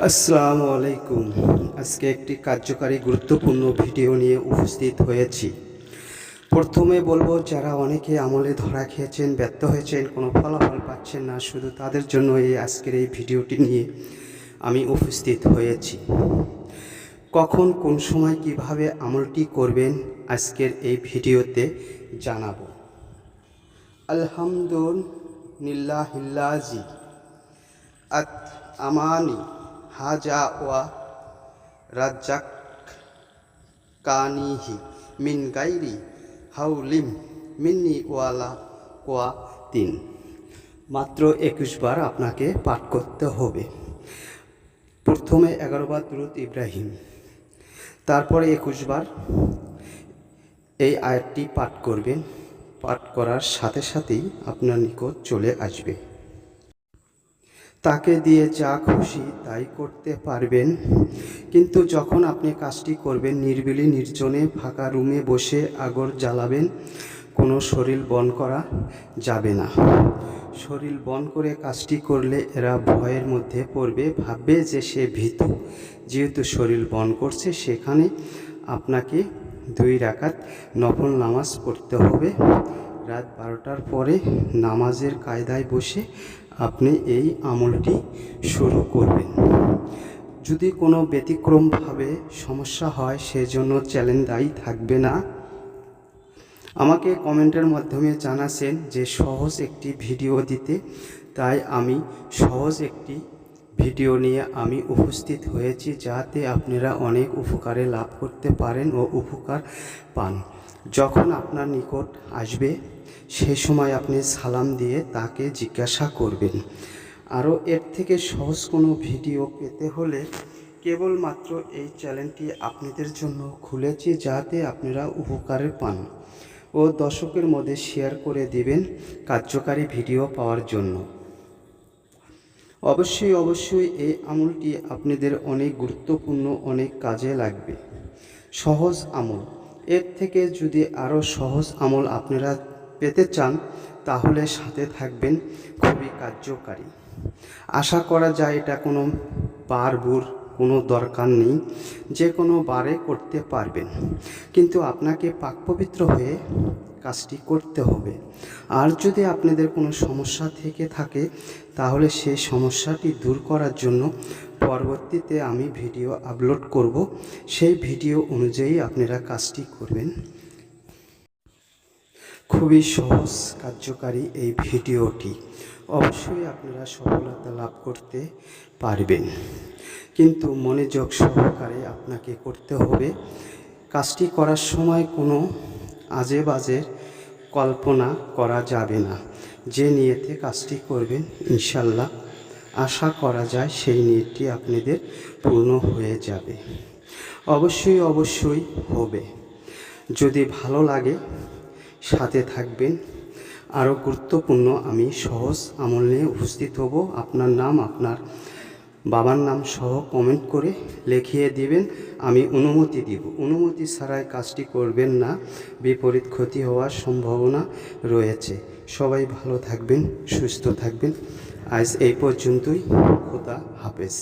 আসসালামু আলাইকুম। আজকে একটি কার্যকারী গুরুত্বপূর্ণ ভিডিও নিয়ে উপস্থিত হয়েছি। প্রথমে বলবো, যারা অনেকে আমলে ধরা খেয়েছেন, ব্যর্থ হয়েছেন, কোনো ফলাফল পাচ্ছেন না, শুধু তাদের জন্য আজকের এই ভিডিওটি নিয়ে আমি উপস্থিত হয়েছি। কখন কোন সময় কিভাবে আমলটি করবেন আজকের এই ভিডিওতে জানাবো। আলহামদুলিল্লাহিল্লাযী আত আমানি হাজা ওয়া রাজ্জাক কানিহি মিন গাইরি হাউলিম মিন্নি ওয়ালা কোয়াতিন। মাত্র 21 বার আপনাকে পাঠ করতে হবে। প্রথমে 11 বার দুরূদ ইব্রাহিম, তারপরে 21 বার এই আয়াতটি পাঠ করবেন। পাঠ করার সাথে সাথেই আপনার নিকট চলে আসবে। তাকে দিয়ে যা খুশি তাই করতে পারবেন, কিন্তু যখন আপনি কাজটি করবেন নিরিবিলি নির্জনে ফাঁকা রুমে বসে আগর জ্বালাবেন। কোনো শরীর বন করা যাবে না। শরীর বন করে কাজটি করলে এরা ভয়ের মধ্যে পড়বে, ভাববে যে সে ভীতু। যেহেতু শরীর বন করছে, সেখানে আপনাকে 2 রাকাত নফল নামাজ পড়তে হবে। রাত 12টার পরে নামাজের কায়দায় বসে আপনি এই আমলটি শুরু করবেন। যদি কোনো ব্যতিক্রমভাবে সমস্যা হয়, সেজন্য চ্যালেঞ্জ দায়ী থাকবে না। আমাকে কমেন্টের মাধ্যমে জানাচ্ছেন যে সহজ একটি ভিডিও দিতে, তাই আমি সহজ একটি ভিডিও নিয়ে আমি উপস্থিত হয়েছি, যাতে আপনারা অনেক উপকারে লাভ করতে পারেন ও উপকার পান। যখন আপনার নিকট আসবে, সে সময় আপনি সালাম দিয়ে তাকে জিজ্ঞাসা করবেন। আরও এর থেকে সহজ কোনো ভিডিও পেতে হলে কেবলমাত্র এই চ্যানেলটি আপনাদের জন্য খুলেছি, যাতে আপনারা উপকারে পান ও দর্শকের মধ্যে শেয়ার করে দিবেন কার্যকারী ভিডিও পাওয়ার জন্য। অবশ্যই এই আমলটি আপনাদের অনেক গুরুত্বপূর্ণ, অনেক কাজে লাগবে। সহজ আমল। এর থেকে যদি আরও সহজ আমল আপনারা পেতে চান, তাহলে সাথে থাকবেন। খুবই কার্যকারী। আশা করা যায় এটা কোনো বারবুর কোনো দরকার নেই, যে কোনো বারে করতে পারবেন, কিন্তু আপনাকে পাক পবিত্র হয়ে কাজটি করতে হবে। আর যদি আপনাদের কোনো সমস্যা থেকে থাকে, তাহলে সেই সমস্যাটি দূর করার জন্য পরবর্তীতে আমি ভিডিও আপলোড করব। সেই ভিডিও অনুযায়ী আপনারা কাজটি করবেন। খুবই সহজ কার্যকারী এই ভিডিওটি। অবশ্যই আপনারা সফলতা লাভ করতে পারবেন, কিন্তু মনোযোগ সহকারে আপনাকে করতে হবে। কাজটি করার সময় কোনো আজে বাজে কল্পনা করা যাবে না। যে নিয়তে কাজটি করবেন, ইনশাল্লাহ আশা করা যায় সেই নিয়তটি আপনাদের পূর্ণ হয়ে যাবে। অবশ্যই হবে। যদি ভালো লাগে, সাথে থাকবেন। আরও গুরুত্বপূর্ণ আমি সহজ আমল নিয়ে উপস্থিত হব। আপনার নাম, আপনার বাবার নাম সহ কমেন্ট করে লিখিয়ে দিবেন, আমি অনুমতি দিব। অনুমতি ছাড়াই কাজটি করবেন না, বিপরীত ক্ষতি হওয়ার সম্ভাবনা রয়েছে। সবাই ভালো থাকবেন, সুস্থ থাকবেন। আজ এই পর্যন্তই। খোদা হাফেজ।